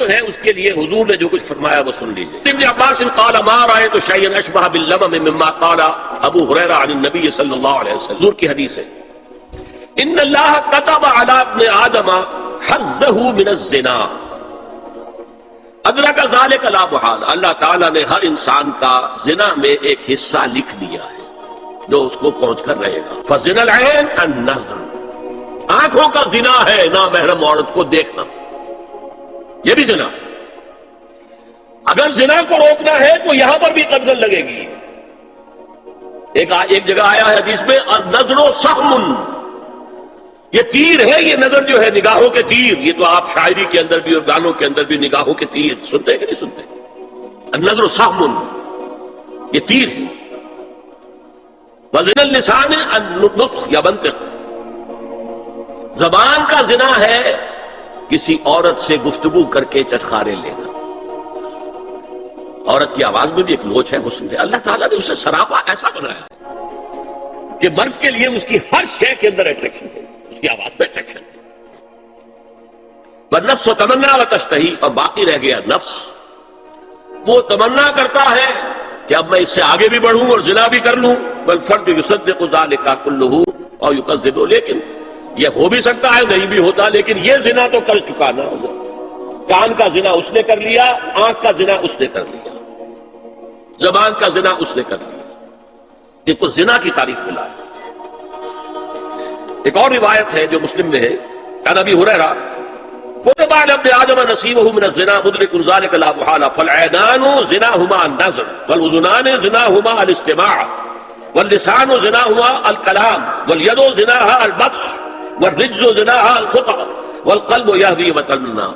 جو ہے اس کے لیے حضور نے جو کچھ فرمایا وہ سن لیجیے. ابن عباس قال ما رأيت شيئا اشبه باللمم مما قال ابو هريرة عن النبي صلی اللہ علیہ وسلم. حضور کی حدیث ہے ان اللہ كتب على ابن آدم حظه من الزنا ادرک ذلك لا محال. اللہ تعالیٰ نے ہر انسان کا زنا میں ایک حصہ لکھ دیا ہے جو اس کو پہنچ کر رہے گا. فزنا العین النظر, آنکھوں کا زنا ہے نامحرم عورت کو دیکھنا, یہ بھی زنا ہے. اگر زنا کو روکنا ہے تو یہاں پر بھی قدغن لگے گی. ایک جگہ آیا ہے حدیث میں النظر سہم, یہ تیر ہے, یہ نظر جو ہے نگاہوں کے تیر. یہ تو آپ شاعری کے اندر بھی اور گانوں کے اندر بھی نگاہوں کے تیر سنتے ہیں کہ نہیں سنتے؟ النظر سہم, یہ تیر ہے. وزن اللسان النطق یا منطق, زبان کا زنا ہے کسی عورت سے گفتگو کر کے چٹخارے لینا. عورت کی آواز میں بھی ایک لوچ ہے, حسن ہے. اللہ تعالیٰ نے اسے سراپا ایسا بنایا ہے کہ مرد کے لیے اس کی ہر شے کے اندر اٹریکشن ہے, اس کی آواز میں اٹریکشن ہے. والنفس تمنا وتشتہی, اور باقی رہ گیا نفس, وہ تمنا کرتا ہے کہ اب میں اس سے آگے بھی بڑھوں اور زنا بھی کر لوں. والفرد یصدق ذلک کلہ اور یکذب, لیکن یہ ہو بھی سکتا ہے نہیں بھی ہوتا, لیکن یہ زنا تو کر چکا نا. کان کا زنا اس نے کر لیا, آنکھ کا زنا اس نے کر لیا, زبان کا زنا اس نے کر لیا. یہ تو زنا کی تعریف ملا ہے. ایک اور روایت ہے جو مسلم میں ہے, عن ابی ہریرہ كتب على ابن آدم نصيبه من الزنا مدرك ذلك لا محالة فالعينان زناهما النظر والأذنان زناهما الاستماع واللسان زناهما الكلام واليد زناها البطش والرجل زناها الخطأ والقلب يهوي وتمنى.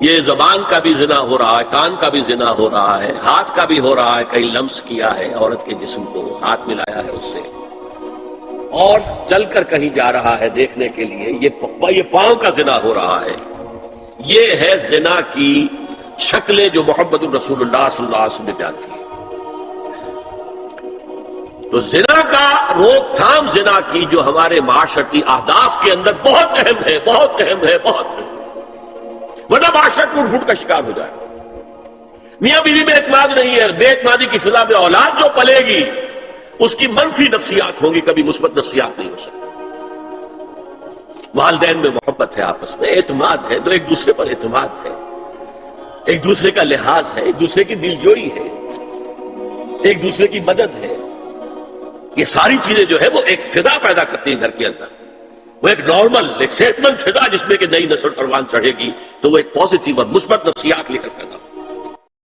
یہ زبان کا بھی زنا ہو رہا ہے, کان کا بھی زنا ہو رہا ہے, ہاتھ کا بھی ہو رہا ہے, کہیں لمس کیا ہے عورت کے جسم کو, ہاتھ ملایا ہے اس سے, اور چل کر کہیں جا رہا ہے دیکھنے کے لیے, یہ پاؤں کا زنا ہو رہا ہے. یہ ہے زنا کی شکلیں جو محمد الرسول اللہ صلی اللہ علیہ وسلم نے بیان کی. تو زنا کا روک تھام, زنا کی جو ہمارے معاشرتی اہداف کے اندر بہت اہم ہے, بہت اہم ہے, بہت اہم, ورنہ معاشرہ ٹوٹ پھوٹ کا شکار ہو جائے. میاں بیوی میں اعتماد نہیں ہے, بے اعتمادی کی فضا میں اولاد جو پلے گی اس کی منفی نفسیات ہوں گی, کبھی مثبت نفسیات نہیں ہو سکتی. والدین میں محبت ہے, آپس میں اعتماد ہے, تو ایک دوسرے پر اعتماد ہے, ایک دوسرے کا لحاظ ہے, ایک دوسرے کی دلجوئی ہے, ایک دوسرے کی مدد ہے. یہ ساری چیزیں جو ہے وہ ایک فضا پیدا کرتی ہیں گھر کے اندر, وہ ایک نارمل, ایک صحت مند فضا جس میں کہ نئی نسل پروان چڑھے گی تو وہ ایک پازیٹیو اور مثبت نفسیات لے کر